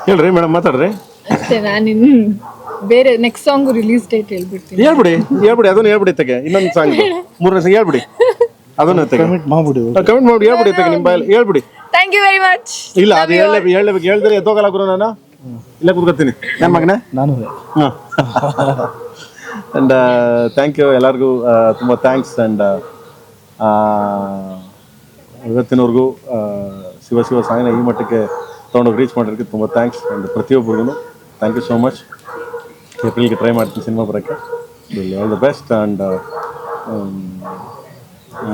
ಹೇಳ್ರಿ ಮೇಡಮ್, ಮಾತಾಡ್ರಿ. ಅಷ್ಟೇ. ನಾನು ಬೇರೆ ನೆಕ್ಸ್ಟ್ ಸಾಂಗ್ ರಿಲೀಸ್ ಡೇಟ್ ಹೇಳ್ಬಿಡ್ತೀನಿ. ಹೇಳ್ಬಿಡಿ ಅದನ್ನ ಹೇಳ್ಬಿಡಿ ತೆಗೆ. ಇನ್ನೊಂದು ಸಾಂಗ್, ಮೂರನೇ ಸಾಂಗ್ ಹೇಳ್ಬಿಡಿ, ಅದನ್ನ ತೆಗೆ. ಕಮೆಂಟ್ ಮಾಡಿ ಹೇಳ್ಬಿಡಿ ತೆಗೆ, ನಿಮ್ಮ ಬಾಯಲ್ಲಿ ಹೇಳ್ಬಿಡಿ. Thank you very much. ಇಲ್ಲ, ಅದು ಹೇಳ್ಬೇಕು. ಹೇಳಿದ್ರೆ ಎದ್ದೋಗಲ್ಲ ಗುರು, ನಾನು ಇಲ್ಲ ಕೂತ್ಕೊತೀನಿ ನನ್ನ ಮಗನೇ. ನಾನು ಆ್ಯಂಡ್ ಥ್ಯಾಂಕ್ ಯು ಎಲ್ಲರಿಗೂ, ತುಂಬ ಥ್ಯಾಂಕ್ಸ್. ಆ್ಯಂಡ್ ಇವತ್ತಿನವರೆಗೂ ಶಿವ ಸಾಯಿನ ಈ ಮಟ್ಟಕ್ಕೆ ತೊಗೊಂಡೋಗಿ ರೀಚ್ ಮಾಡೋದಕ್ಕೆ ತುಂಬ ಥ್ಯಾಂಕ್ಸ್. ಆ್ಯಂಡ್ ಪ್ರತಿಯೊಬ್ಬರಿಗೂ ಥ್ಯಾಂಕ್ ಯು ಸೋ ಮಚ್. ಏಪ್ರಿಲ್ಗೆ ಟ್ರೈ ಮಾಡ್ತೀನಿ ಸಿನಿಮಾ ಬರೋಕ್ಕೆ. All the best. ಆ್ಯಂಡ್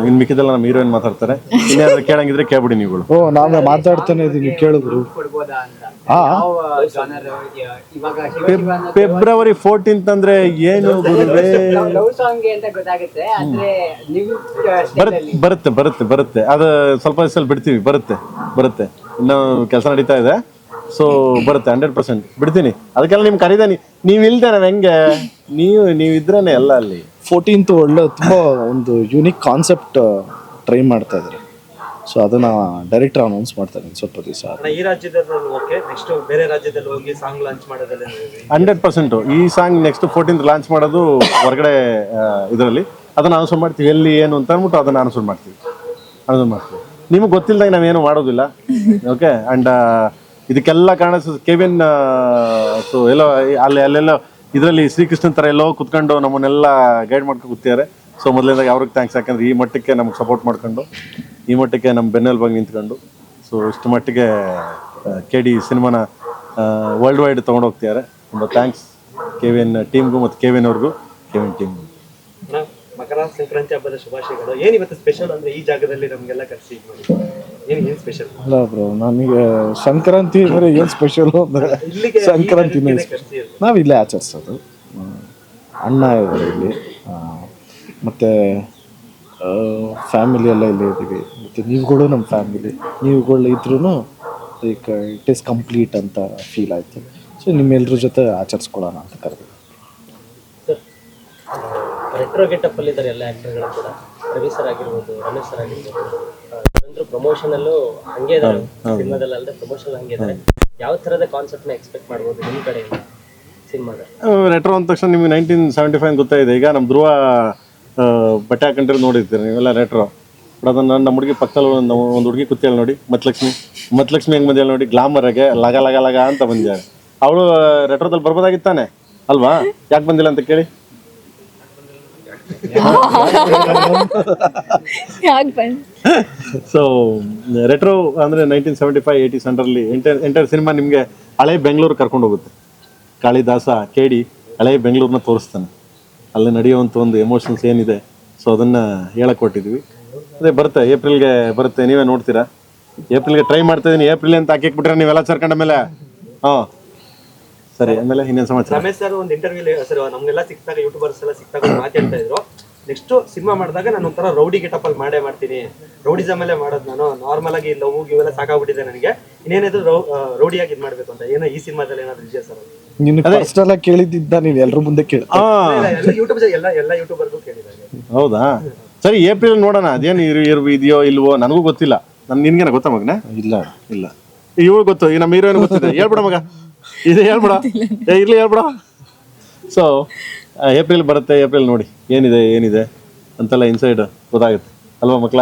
ಇನ್ನು ಮಿಕ್ಕಿದೆಲ್ಲ ನಮ್ಮ ಹೀರೋಯಿನ್ ಮಾತಾಡ್ತಾರೆ. ಇನ್ಯಾರು ಕೇಳಂಗಿದ್ರೆ ಕೇಳ್ಬಿಡಿ ನೀವುಗಳು. ನಾನು ಮಾತಾಡ್ತಾನೆ ಇದ್ದೀನಿ, ಕೇಳಿದ್ರು. ಫೆಬ್ರವರಿ 14th ಅಂದ್ರೆ ಏನು ಗುರುವೇ? ಬರುತ್ತೆ. ಅದು ಸ್ವಲ್ಪ ದಿವಸ ಬಿಡ್ತೀವಿ. ಬರುತ್ತೆ. ಇನ್ನೂ ಕೆಲಸ ನಡೀತಾ ಇದೆ. ಸೊ ಬರುತ್ತೆ, 100% ಬಿಡ್ತೀನಿ. ಅದಕ್ಕೆಲ್ಲ ನಿಮ್ಗೆ ಕರೀದ, ನೀವು ಇಲ್ದೆ ನಾವು ಹೆಂಗೆ? ನೀವು ಇದ್ರೇನೆ ಎಲ್ಲ. ಅಲ್ಲಿ 14th ಒಳ್ಳೆ ತುಂಬ ಒಂದು ಯೂನಿಕ್ ಕಾನ್ಸೆಪ್ಟ್ ಟ್ರೈ ಮಾಡ್ತಾ ಇದ್ದಾರೆ. ಸೊ ಅದನ್ನ ಡೈರೆಕ್ಟರ್ ಅನೌನ್ಸ್ ಮಾಡ್ತಾರೆ ಸ್ವಲ್ಪ ದಿವಸ. ಈ ರಾಜ್ಯದಲ್ಲಿ ಓಕೆ, ನೆಕ್ಸ್ಟ್ ಬೇರೆ ರಾಜ್ಯದಲ್ಲಿ ಹೋಗಿ ಸಾಂಗ್ ಲಾಂಚ್ ಮಾಡೋದಲ್ಲ? 100% ಈ ಸಾಂಗ್ ನೆಕ್ಸ್ಟ್ 14th ಲಾಂಚ್ ಮಾಡೋದು ಹೊರಗಡೆ ಇದರಲ್ಲಿ. ಅದನ್ನ ಅನೌನ್ಸ್ ಮಾಡ್ತೀವಿ, ಎಲ್ಲಿ ಏನು ಅಂತ ಅಂದ್ಬಿಟ್ಟು ಅದನ್ನ ಅನೌನ್ಸ್ ಮಾಡ್ತೀವಿ. ನಿಮಗೆ ಗೊತ್ತಿಲ್ಲದಾಗ ನಾವೇನು ಮಾಡೋದಿಲ್ಲ. ಓಕೆ. ಆ್ಯಂಡ್ ಇದಕ್ಕೆಲ್ಲ ಕಾರಣ ಕೆವಿನ್. ಸೊ ಎಲ್ಲೋ ಅಲ್ಲೆಲ್ಲೋ ಇದರಲ್ಲಿ ಶ್ರೀಕೃಷ್ಣನ್ ಥರ ಎಲ್ಲೋ ಕುತ್ಕೊಂಡು ನಮ್ಮನ್ನೆಲ್ಲ ಗೈಡ್ ಮಾಡ್ಕೊಂಡು ಕೂತಿದ್ದಾರೆ. ಸೊ ಮೊದಲಿಂದ ಅವ್ರಿಗೆ ಥ್ಯಾಂಕ್ಸ್. ಯಾಕಂದ್ರೆ ಈ ಮಟ್ಟಕ್ಕೆ ನಮ್ಗೆ ಸಪೋರ್ಟ್ ಮಾಡ್ಕೊಂಡು, ಈ ಮಟ್ಟಕ್ಕೆ ನಮ್ಮ ಬೆನ್ನೆಲುಬಾಗಿ ನಿಂತ್ಕೊಂಡು, ಸೊ ಇಷ್ಟು ಮಟ್ಟಿಗೆ KD ಸಿನಿಮಾನ ವರ್ಲ್ಡ್ ವೈಡ್ ತೊಗೊಂಡು ಹೋಗ್ತಿದ್ದಾರೆ. ತುಂಬ ಥ್ಯಾಂಕ್ಸ್ ಕೆವಿನ್ ಟೀಮ್ಗೂ ಮತ್ತು ಕೆವಿನ್ ಅವ್ರಿಗೂ, ಕೆವಿನ್ ಟೀಮ್ಗೂ. ಮಕರ ಸಂಕ್ರಾಂತಿ ಹಬ್ಬದ ಶುಭಾಶಯಗಳು. ಏನಿವತ್ತು ಸ್ಪೆಷಲ್ ಅಂದ್ರೆ ಈ ಜಾಗದಲ್ಲಿ ನಮಗೆಲ್ಲ ಕರೆಸಿ ಏನು ಸ್ಪೆಷಲ್? ಅಲ್ಲ ಬ್ರೋ, ನನಗೆ ಸಂಕ್ರಾಂತಿ ಅಂದರೆ ಏನು ಸ್ಪೆಷಲು ಅಂದರೆ ಸಂಕ್ರಾಂತಿನೇ ನಾವು ಇಲ್ಲೇ ಆಚರಿಸೋದು. ಅಣ್ಣ ಇದ್ದಾರೆ ಇಲ್ಲಿ, ಮತ್ತು ಫ್ಯಾಮಿಲಿ ಎಲ್ಲ ಇಲ್ಲೇ ಇದ್ದೀವಿ. ಮತ್ತು ನೀವುಗಳು ನಮ್ಮ ಫ್ಯಾಮಿಲಿ, ನೀವುಗಳು ಇದ್ರೂ ಲೈಕ್ ಇಟ್ ಈಸ್ ಕಂಪ್ಲೀಟ್ ಅಂತ ಫೀಲ್ ಆಯಿತು. ಸೊ ನಿಮ್ಮೆಲ್ಲರ ಜೊತೆ ಆಚರಿಸ್ಕೊಳ್ಳೋಣ ಅಂತ ಕರೆದು. ರೆಟ್ರೋ ಗೆಟಪ್ ಅಲ್ಲಿ ಇದ್ದಾರೆ ಎಲ್ಲ ಆಕ್ಟರ್ಗಳು ಕೂಡ. ರವಿ ಸರ್ ಆಗಿರ್ಬೋದು, ರಮೇಶ್ ಸರ್ ಆಗಿರ್ಬೋದು, ಅಂದ್ರೆ ಪ್ರಮೋಷನಲ್ಲೂ ಹಂಗೆ ಇದ್ದಾರೆ. ಸಿನಿಮಾದಲ್ಲಿ ಅಲ್ಲದೆ ಪ್ರಮೋಷನ್ ಹಂಗೆ ಇದ್ದಾರೆ. ಯಾವ ಥರದ ಕಾನ್ಸೆಪ್ಟ್ನ ಎಕ್ಸ್ಪೆಕ್ಟ್ ಮಾಡ್ಬೋದು ನಿಮ್ಮ ಕಡೆಯಿಂದ ಸಿನಿಮಾದಲ್ಲಿ? ರೆಟ್ರೋ ಅಂದ ತಕ್ಷಣ ನಿಮಗೆ 1975 ಗೊತ್ತಾಯಿದೆ. ಈಗ ನಮ್ಮ ಧ್ರುವ ಬಟ್ಟೆ ಹಾಕೊಂಡಿರೋ ನೋಡಿರ್ತೀರಿ ನೀವೆಲ್ಲ ರೆಟ್ರೋ. ಬಟ್ ಅದನ್ನು ನಮ್ಮ ಹುಡುಗಿ ಪಕ್ಕದಲ್ಲಿ ಒಂದು ಹುಡುಗಿ ಕೂತಿಯಾಳ ನೋಡಿ, ಮತ್ಲಕ್ಷ್ಮಿ ಹೆಂಗೆ ಬಂದಿಯಾಳ ನೋಡಿ, ಗ್ಲಾಮರಾಗೆ ಲಗ ಅಂತ ಬಂದಿದ್ದಾರೆ. ಅವಳು ರೆಟ್ರೋದಲ್ಲಿ ಬರ್ಬೋದಾಗಿತ್ತಾನೆ ಅಲ್ವಾ? ಯಾಕೆ ಬಂದಿಲ್ಲ ಅಂತ ಕೇಳಿ. ಸೊ ರೆಟ್ರೋ ಅಂದರೆ 1975-80s ಅಂಡರ್ಲಿ ಎಂಟರ್ ಸಿನಿಮಾ ನಿಮಗೆ ಹಳೆ ಬೆಂಗಳೂರು ಕರ್ಕೊಂಡು ಹೋಗುತ್ತೆ. ಕಾಳಿದಾಸ KD ಹಳೆ ಬೆಂಗಳೂರನ್ನ ತೋರಿಸ್ತಾನೆ. ಅಲ್ಲಿ ನಡೆಯುವಂಥ ಒಂದು ಎಮೋಷನ್ಸ್ ಏನಿದೆ, ಸೊ ಅದನ್ನು ಹೇಳಕ್ಕೆ ಕೊಟ್ಟಿದ್ವಿ. ಅದೇ ಬರುತ್ತೆ, ಏಪ್ರಿಲ್ಗೆ ಬರುತ್ತೆ. ನೀವೇ ನೋಡ್ತೀರಾ. ಏಪ್ರಿಲ್ಗೆ ಟ್ರೈ ಮಾಡ್ತಾಯಿದ್ದೀನಿ. ಏಪ್ರಿಲ್ ಅಂತ ಹಾಕಿಬಿಟ್ರೆ ನೀವೆಲ್ಲ ಸೇರ್ಕೊಂಡ ಮೇಲೆ ಸರಿ. ಆಮೇಲೆ ಇನ್ನೇನು ಸಮಾಚಾರ? ರಮೇಶ್ ಸರ್ ಒಂದು ಇಂಟರ್ವ್ಯೂ ಸರ್ ನಮ್ಗೆಲ್ಲ ಸಿಕ್ತಾಗ, ಯೂಟ್ಯೂಬರ್ಸ್ ಎಲ್ಲ ಸಿಕ್ತಾಗ ಮಾತಾಡ್ತಾ ಇದ್ರು, ನೆಕ್ಸ್ಟ್ ಸಿನಿಮಾ ಮಾಡಿದಾಗ ನಾನು ಒಂಥರ ರೌಡಿ ಗೆಟಪ್ ಅಲ್ಲಿ ಮಾಡ್ತೀನಿ, ರೌಡಿಸಮ್ ಅಲ್ಲೇ ಮಾಡೋದು, ನಾನು ನಾರ್ಮಲ್ ಆಗಿ ಲವ್ ಇವೆಲ್ಲ ಸಾಕಾಗ್ಬಿಟ್ಟಿದೆ ನನಗೆ, ಇನ್ನೇನಾದ್ರು ರೌಡಿಯಾಗಿ ಇದು ಮಾಡ್ಬೇಕು ಅಂತ. ಏನೋ ಈ ಸಿನಿಮಾದಲ್ಲಿ ಏನಾದ್ರು ಇದೆಯಾ ಸರ್? ನೀನು ಪರ್ಸನಲ್ ಆಗಿ ಕೇಳಿದ್ದ, ನೀನು ಎಲ್ಲರ ಮುಂದೆ ಕೇಳಿ. ಎಲ್ಲ ಯೂಟ್ಯೂಬರ್ಗೂ ಕೇಳಿದ್ದಾರೆ. ಹೌದಾ? ಸರಿ, ಏಪ್ರಿಲ್ ನೋಡೋಣ. ಅದೇನು ಇದೆಯೋ ಇಲ್ವೋ ನನಗೂ ಗೊತ್ತಿಲ್ಲ. ನಿನ್ಗೇನ ಗೊತ್ತಾ ಮಗನ? ಇಲ್ಲ ಇವಳು ಗೊತ್ತು, ಈ ನಮ್ಮ ಹೀರೋಯಿನ್ ಗೊತ್ತಿದೆ. ಹೇಳ್ಬಿಡ ಮಗ, ಇದು ಹೇಳ್ಬಿಡ, ಇರ್ಲಿ ಹೇಳ್ಬಿಡ. ಸೊ ಏಪ್ರಿಲ್ ಬರುತ್ತೆ. ಏಪ್ರಿಲ್ ನೋಡಿ ಏನಿದೆ ಅಂತೆಲ್ಲ ಇನ್ಸೈಡ್ ಗೊತ್ತಾಗುತ್ತೆ ಅಲ್ವಾ ಮಕ್ಕಳ?